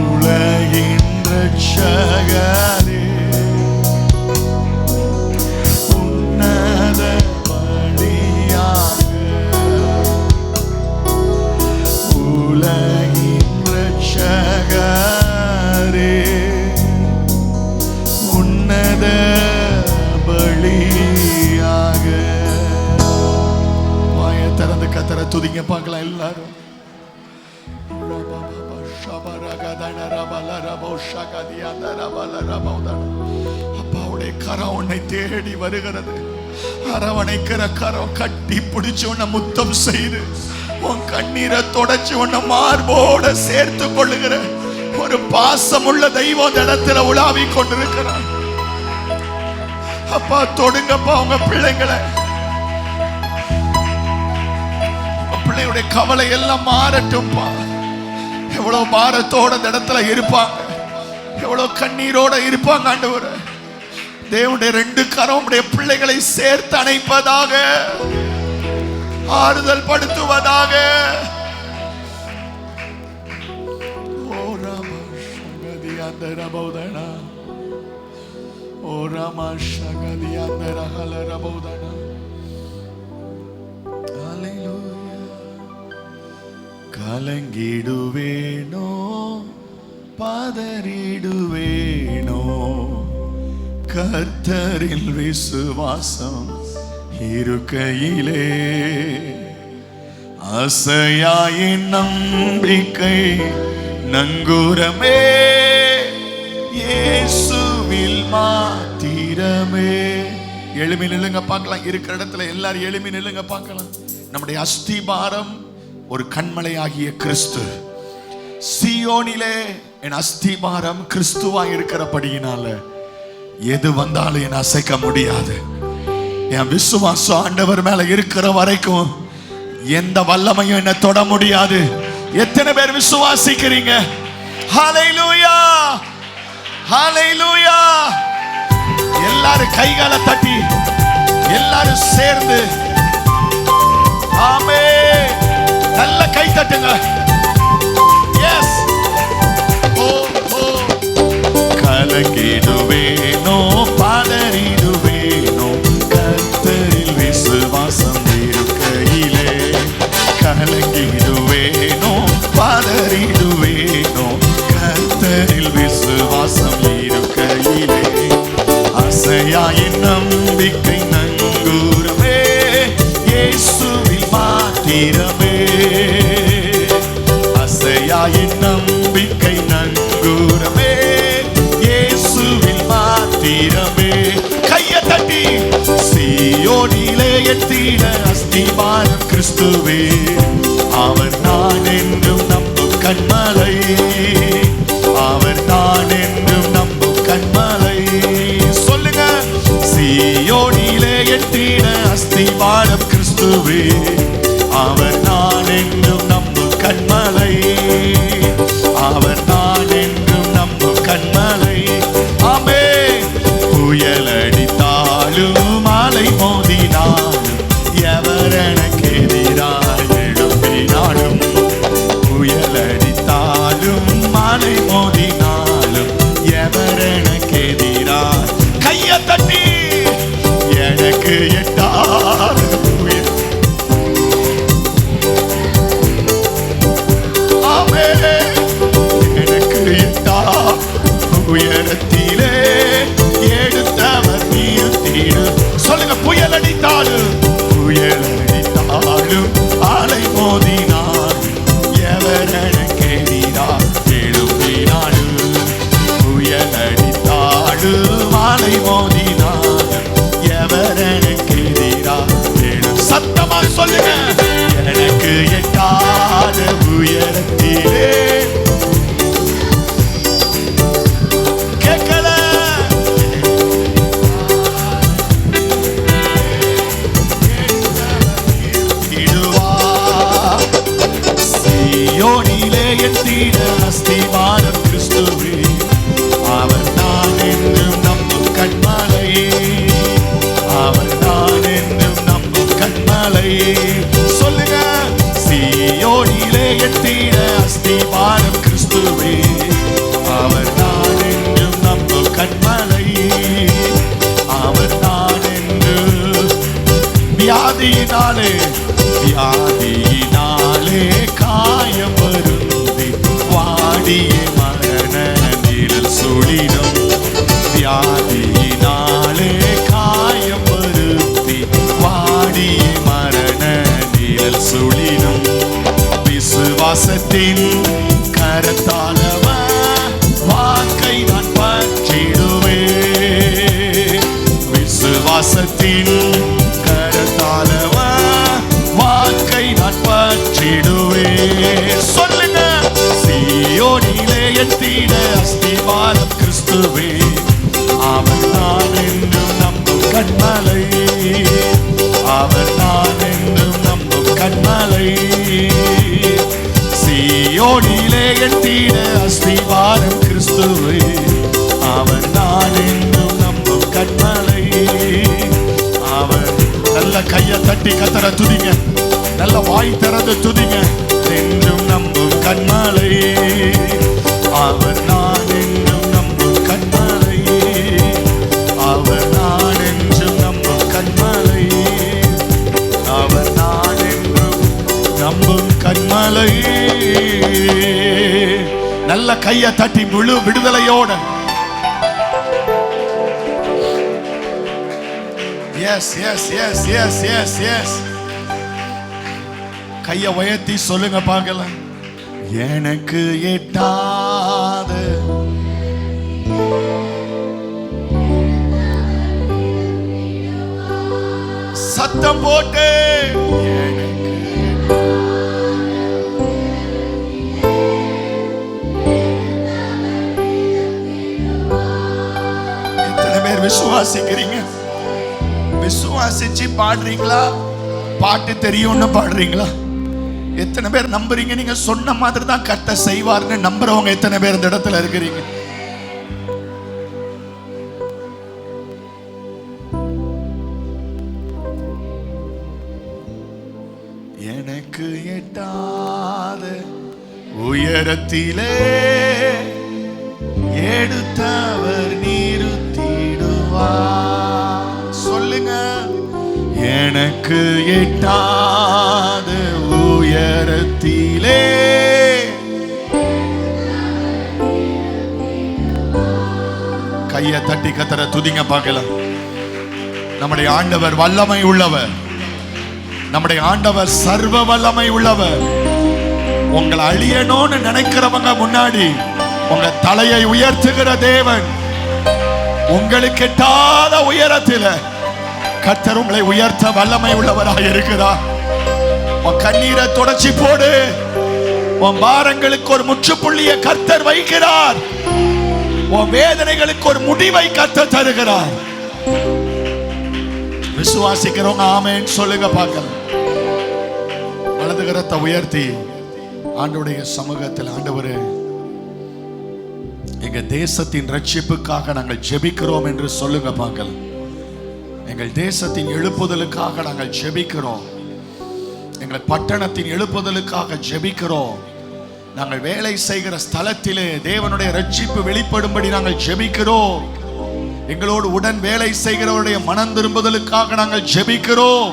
S2: உலகின் ரட்சகரே, உன்னத பலியாக உலகின் ரட்சகரே, உன்னத பலியாக. வாயை திறந்து கர்த்தரை துதிங்க பார்க்கலாம் எல்லாரும். அப்பாவுடைய கரம் உன்னை தேடி வருகிறது. அரவணைக்கிற கரம் கட்டி பிடிச்சு உன்னை முத்தம் செய்து உன் கண்ணீரை தொடச்சு உன்னை மார்போட சேர்த்து கொள்ளுகிற ஒரு பாசமுள்ள தெய்வம் இந்த இடத்துல உலாவி கொண்டிருக்கிறார். அப்பா தொடுங்கப்பா உங்க பிள்ளைங்களை. பிள்ளையுடைய கவலை எல்லாம் மாறட்டும்பா. எவ்வளவு பாரத்தோட இந்த இடத்துல இருப்பாங்க, எவ்வளவு கண்ணீரோட இருப்பாங்க. ஆண்டவரே, தேவனுடைய ரெண்டு கரம் உடைய பிள்ளைகளை சேர்த்து அணைப்பதாக, ஆறுதல் படுத்துவதாக. ஓ ராமா சகதி அந்தரபௌதனா, ஓ ராமா சகதி அந்தரஹலரபௌதனா. கலங்கிடுவேனோ பதறிடுவேனோ, கர்த்தரில் விசுவாசம் இருக்கையிலே அசையாயின் நம்பிக்கை நங்கூரமே. இயேசு வாழ்வில் மாத்திரமே. எழுமி நில்லுங்க பார்க்கலாம். இருக்கிற இடத்துல எல்லாரும் எழுமி நில்லுங்க பார்க்கலாம். நம்முடைய அஸ்திபாரம் ஒரு கண்மலையாகிய கிறிஸ்து. சீயோனிலே என் அஸ்திபாரம் கிறிஸ்துவா இருக்கிறபடியினால எது வந்தாலும் என்ன அசைக்க முடியாது. என் விசுவாசம் ஆண்டவர் மேல இருக்கிற வரைக்கும் எந்த வல்லமையும் என்ன தொட முடியாது. எத்தனை பேர் விசுவாசிக்கிறீங்க? ஹல்லேலூயா, ஹல்லேலூயா. எல்லாரும் கைகால தட்டி எல்லாரும் சேர்ந்து ஆமென். நல்ல கை தட்டுங்க. எஸ். ஓ ஓ. கலங்கிடுவேனோ பதறிடுவேனோ கர்த்தரில் விசுவாசம் இருக்கையிலே. கலங்கிடுவேனோ பதறிடுவேனோ கர்த்தரில் விசுவாசம் இருக்கையிலே. அசையாயின் நம்பிக்கை நங்கூரமே இயேசுவில் மாத்திரமே. அசையாயின் நம்பிக்கை நங்கூரமே இயேசுவில் மாத்திரமே. கையை தட்டி சீயோனிலே எத்திட அஸ்திபாரம் கிறிஸ்துவே. அவர் நான் என்றும் நம்பும் கண்மலை. அவர் நான் என்றும் நம்பும் கண்மலை. சொல்லுங்க. சீயோனிலே எத்திட அஸ்திபாரம் கிறிஸ்துவே. அவர் நான் என்றும் நம்பும் கண்மலை. அவர் நான் என்றும் நம்பும் கண்மலை. ஆமென். புயலடித்தாலும் மலை மோதினாலும் எவர் எனக்கு எதிராய் எழும்பினாலும். புயலடித்தாலும் மலை மோதினாலும் எவர் எனக்கு எதிராய். கையை தட்டி எனக்கு எட்டாத எனக்கு எட்டா உயரத்திலே எடுத்தவர் நிறுத்திடு. சொல்லுங்க. புயலடித்தாலும் புயலடித்தாலும் அலை மோதினாலும் எவர் எனக்கு எதிராய் எழும்பினாலும். புயலடித்தாலும் அலை மோதினாலும் எவர் எனக்கு எதிராய் எழும். சத்தமாக சொல்லுங்க. எனக்கு எட்டாத உயரத்திலே. கேட்கல. சீயோனிலே எத்திட அஸ்திபாரம் கிறிஸ்துவே. அவர் நான் என்றும் நம்பும் கண்மலை. அவர் நான் என்றும் நம்பும் கண்மலை. சொல்லுங்க. சீயோனிலே எத்திட அஸ்திபாரம் கிறிஸ்துவே. அவர் நான் என்றும் நம்பும் கண்மலை. அவர் நான் என்று. வியாதியினாலே வியாதியினாலே காயம் வருந்தி வாடிய மரண நிழல் சுழிலும். வியாதியினாலே காயம் வருந்தி வாடிய மரண நிழல் சுழிலும். விசுவாசத்தின் கரத்தாலவ வாக்கை நான் பற்றிடுவேன். விசுவாசத்தின் கரத்தாலவ வாக்கை நான் பற்றிடுவேன். சொல்லுங்க. சீயோனிலே எத்திட அஸ்திபாரம் கிறிஸ்துவே. அவர் நான் என்றும் நம்பும் கண்மலை. அவர் நான் என்றும் நம்பும் கண்மலை. சீயோனிலே எத்திட அஸ்திபாரம் கிறிஸ்துவே. அவர் நான் என்றும் நம்பும் கண்மலை. அவர். நல்ல கையை தட்டி கத்தர துதிங்க. நல்ல வாய் திறந்து துதிங்க. என்றும் நம்பும் கண்மலை. அவர் நான் என்றும் நம்பும் கண்மலை. அவர் நான் என்றும் நம்பும் கண்மலை. அவர் நான் என்றும் நம்பும் கண்மலை. நல்ல கையை தட்டி முழு விடுதலையோட. Yes yes yes yes yes yes. கையை உயர்த்தி சொல்லுங்க பார்க்கலாம். எனக்கு எட்டாத சத்தம் போட்டு எத்தனை பேர் விசுவாசிக்கிறீங்க? விசுவாசிச்சு பாடுறீங்களா? பாட்டு தெரியும்னு பாடுறீங்களா? எத்தனை பேர் நம்புறீங்க நீங்க சொன்ன மாதிரி தான் கர்த்தர் செய்வார்னு நம்புறவங்க எத்தனை பேர் இந்த இடத்துல இருக்கிறீங்க? எனக்கு எட்டாத உயரத்திலே எடுத்தவர் நிறுத்திடுவார். சொல்லுங்க. எனக்கு எட்டாத உயரத்திலே கையை தட்டி கத்தர துதிங்க பார்க்கலாம். நம்முடைய ஆண்டவர் வல்லமை உள்ளவர். நம்முடைய ஆண்டவர் சர்வ வல்லமை உள்ளவர். உங்களை அழியணும்னு நினைக்கிறவங்க முன்னாடி உங்க தலையை உயர்த்துகிற தேவன். உங்களுக்கு எட்டாத உயரத்தில் கர்த்தர் உங்களை உயர்த்த வல்லமை உள்ளவராக இருக்கிறார். உன் கண்ணீரை தொடச்சி போடு. உன் பாரங்களுக்கு ஒரு முற்றுப்புள்ளியை கர்த்தர் வைக்கிறார். உன் வேதனைகளுக்கு ஒரு முடிவை கர்த்தர் தருகிறார். விசுவாசிக்கிறவங்க ஆமென் சொல்லுங்க பார்க்கலாம். வலது கரத்தை உயர்த்தி ஆண்டவருடைய சமூகத்தில், ஆண்டவரே எங்க தேசத்தின் ரட்சிப்புக்காக நாங்கள் ஜெபிக்கிறோம் என்று சொல்லுங்க பார்க்கலாம். எங்கள் தேசத்தின் எழுப்புதலுக்காக நாங்கள் ஜெபிக்கிறோம். எங்கள் பட்டணத்தின் எழுப்புதலுக்காக ஜெபிக்கிறோம். நாங்கள் வேலை செய்கிற ஸ்தலத்திலே தேவனுடைய ரட்சிப்பு வெளிப்படும்படி நாங்கள் ஜெபிக்கிறோம். எங்களோடு உடன் வேலை செய்கிறவருடைய மனம் திரும்புதலுக்காக நாங்கள் ஜெபிக்கிறோம்.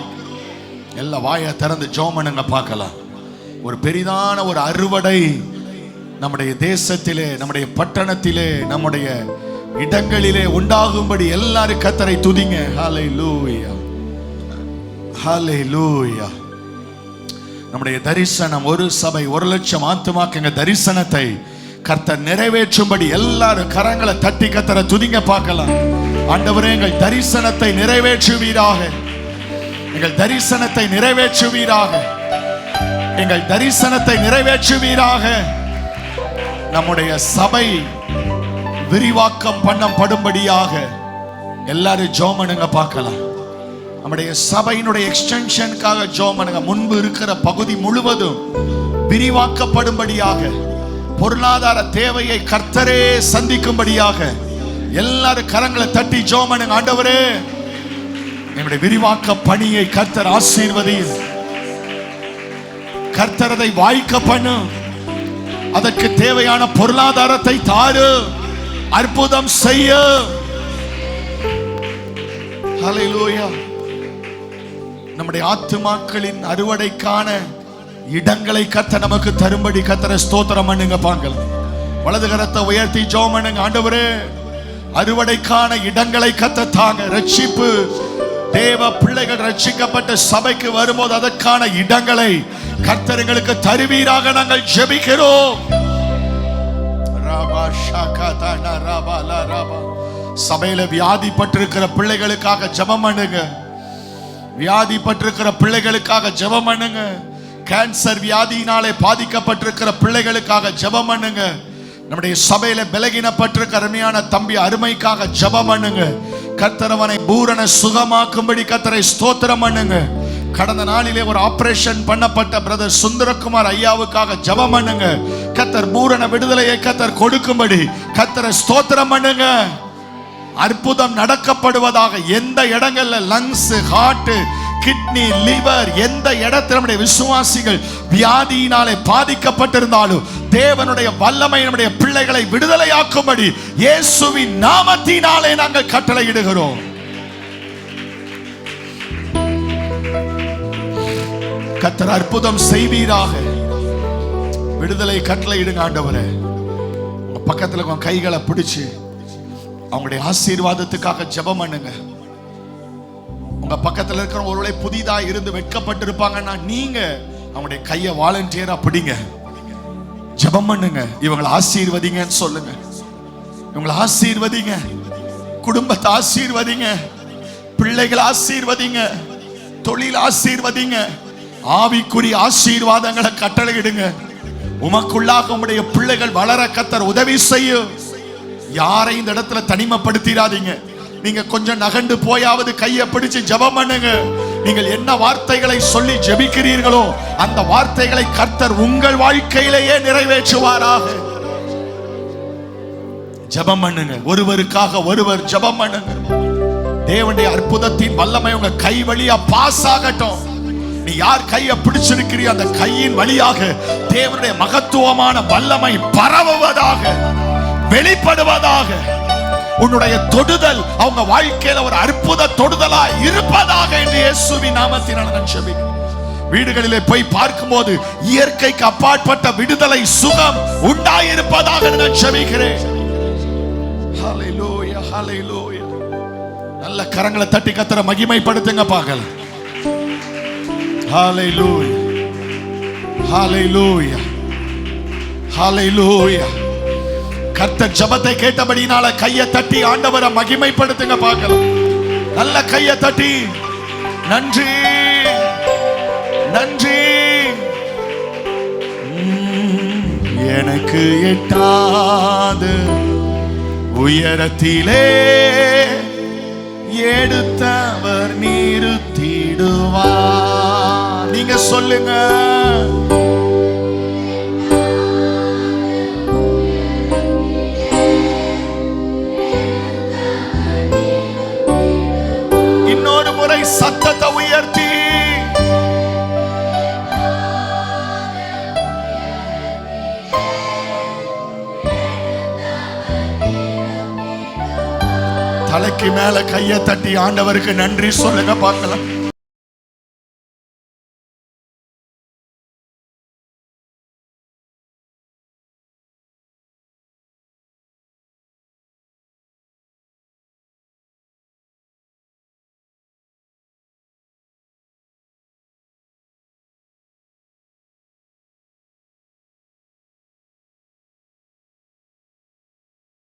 S2: எல்லா வாயை திறந்து ஜெபம் பண்ணுங்க பார்க்கலாம். ஒரு பெரிதான ஒரு அறுவடை நம்முடைய தேசத்திலே, நம்முடைய பட்டணத்திலே, நம்முடைய இடங்களிலே உண்டாகும்படி எல்லாரும் கர்த்தரை துதிங்க. ஹல்லேலூயா, ஹல்லேலூயா. நம்முடைய தரிசனம் ஒரு சபை 1,00,000 ஆத்துமாக்குங்க தரிசனத்தை கர்த்தர் நிறைவேற்றும்படி எல்லாரும் கரங்களை தட்டி கர்த்தரை துதிங்க பார்க்கலாம். ஆண்டவரே எங்கள் தரிசனத்தை நிறைவேற்றுவீராக. எங்கள் தரிசனத்தை நிறைவேற்றுவீராக. எங்கள் தரிசனத்தை நிறைவேற்றுவீராக. நம்முடைய சபை விரிவாக்கம் பண்ணப்படும்படியாக எல்லாரும் ஜெபம் பண்ணுங்க பார்க்கலாம். நம்முடைய சபையினுடைய எக்ஸ்டென்ஷனுக்காக ஜெபம் பண்ணுங்க. முன்பு இருக்கிற பகுதி முழுவதும் விரிவாக்கப்படும்படியாக, பொருளாதார தேவையை கர்த்தரே சந்திக்கும்படியாக எல்லாரும் கரங்களை தட்டி ஜெபம் பண்ணுங்க. ஆண்டவரே நம்முடைய விரிவாக்க பணியை கர்த்தர் ஆசீர்வதியும். கர்த்தர் அதை வாய்க்க பண்ணும். அதற்கு தேவையான பொருளாதாரத்தை தாரு. அற்புதம் செய்ய. ஹல்லேலூயா. நம்முடைய ஆத்துமாக்களின் அறுவடைக்கான இடங்களை கர்த்தர் நமக்கு தரும்படி கர்த்தரை ஸ்தோத்திரம் பண்ணுங்க பார்க்கலாம். வலது கரத்தை உயர்த்தி ஜெபம் பண்ணுங்க. ஆண்டவரே அறுவடைக்கான இடங்களை கர்த்தர் தாங்க. ரட்சிப்பு தேவ பிள்ளைகள் ரட்சிக்கப்பட்ட சபைக்கு வரும்போது அதற்கான இடங்களை கர்த்தர் எங்களுக்கு தருவீராக நாங்கள் ஜெபிக்கிறோம். சபையில வியாதிப்பட்டிருக்கிற பிள்ளைகளுக்காக ஜெபம் பண்ணுங்க. வியாதிப்பட்டிருக்கிற பிள்ளைகளுக்காக ஜெபம் பண்ணுங்க. கேன்சர் வியாதியினாலே பாதிக்கப்பட்டிருக்கிற பிள்ளைகளுக்காக ஜெபம் பண்ணுங்க. நம்முடைய சபையில பலகீனப்பட்டிருக்கிற அருமையான தம்பி அருமைக்காக ஜெபம் பண்ணுங்க. கர்த்தர் அவனை பூரண சுகமாக்கும்படி கர்த்தரை ஸ்தோத்திரம் பண்ணுங்க. கடந்த நாளிலே ஒரு ஆபரேஷன் பண்ணப்பட்ட பிரதர் சுந்தரகுமார் ஐயாவுக்காக ஜெபம் பண்ணுங்க. கர்த்தர் பூரண விடுதலையை கர்த்தர் கொடுக்கும்படி கர்த்தரை ஸ்தோத்திரம் பண்ணுங்க. அற்புதம் நடக்கப்படுவதாக. எந்த இடங்கள்ல லங்ஸ், ஹார்ட், கிட்னி, லிவர், எந்த இடத்துல நம்முடைய விசுவாசிகள் வியாதியினாலே பாதிக்கப்பட்டிருந்தாலும் தேவனுடைய வல்லமை நம்முடைய பிள்ளைகளை விடுதலையாக்கும்படி இயேசுவின் நாமத்தினாலே நாங்கள் கட்டளையிடுகிறோம். கர்த்தர் அற்புதம் செய்வீராக. விடுதலை கட்டளையிடுங்க ஆண்டவரே. உங்க பக்கத்துல உங்க கைகளை பிடிச்சு அவங்களுடைய ஆசீர்வாதத்துக்காக ஜெபம் பண்ணுங்க. உங்க பக்கத்துல இருக்கிற ஒருவேளை புதிதா இருந்து வெட்கப்பட்டிருப்பாங்கன்னா நீங்க அவங்களுடைய கையை வாலண்டியரா பிடிங்க. ஜெபம் பண்ணுங்க. இவங்களை ஆசீர்வதிங்கன்னு சொல்லுங்க. இவங்களை ஆசீர்வதிங்க. குடும்பத்தை ஆசீர்வதிங்க. பிள்ளைகளை ஆசீர்வதிங்க. தொழில் ஆசீர்வதிங்க. ஆவிக்குரிய ஆசீர்வாதங்களை கட்டளையிடுங்க. உமக்குள்ளாக உம்முடைய பிள்ளைகள் வளர கர்த்தர் உதவி செய்யும். யாரையும் இந்த இடத்துல தனிமைப்படுத்திடாதீங்க. நீங்க கொஞ்சம் நகண்டு போயாவது கையை பிடிச்சு ஜெபம் பண்ணுங்க. நீங்கள் என்ன வார்த்தைகளை சொல்லி ஜெபிக்கிறீர்களோ அந்த வார்த்தைகளை கர்த்தர் உங்கள் வாழ்க்கையிலேயே நிறைவேற்றுவாராக. ஜெபம் பண்ணுங்க. ஒருவருக்காக ஒருவர் ஜெபம் பண்ணுங்க. தேவனுடைய அற்புதத்தின் வல்லமை உங்க கை வழியா பாஸ் ஆகட்டும். நீ யார் கையை பிடிச்சிருக்கிறியோ அந்த கையின் வழியாக தேவனுடைய மகத்துவமான வல்லமை பரவுவதாக, வெளிப்படுவதாக. உன்னுடைய தொடுதல் அவங்க வாழ்க்கையில ஒரு அற்புத தொடுதலா இருப்பதாக என்று இயேசுவின் நாமத்தினால் நான் ஜெபிக்கிறேன். வீடுகளிலே போய் பார்க்கும்போது இயற்கைக்கு அப்பாற்பட்ட விடுதலை சுகம் உண்டாயிருப்பதாக நான் ஜெபிக்கிறேன். ஹல்லேலூயா, ஹல்லேலூயா. நல்ல கரங்களை தட்டி கர்த்தரை மகிமைப்படுத்துங்க பார்க்கலாம். ஹல்லேலூயா, ஹல்லேலூயா, ஹல்லேலூயா. கர்த்தர் ஜெபத்தை கேட்டபடினால கையை தட்டி ஆண்டவரை மகிமைப்படுத்துங்க பார்க்கலாம். நல்ல கையை தட்டி நன்றி, நன்றி. எனக்கு எட்டாது உயரத்திலே எடுத்தவர் நிறுத்திடுவார். நீங்க சொல்லுங்க. இன்னொரு முறை சத்தத்தை உயர்த்தி தலைக்கு மேல கையை தட்டி ஆண்டவருக்கு நன்றி சொல்லுங்க பார்க்கலாம்.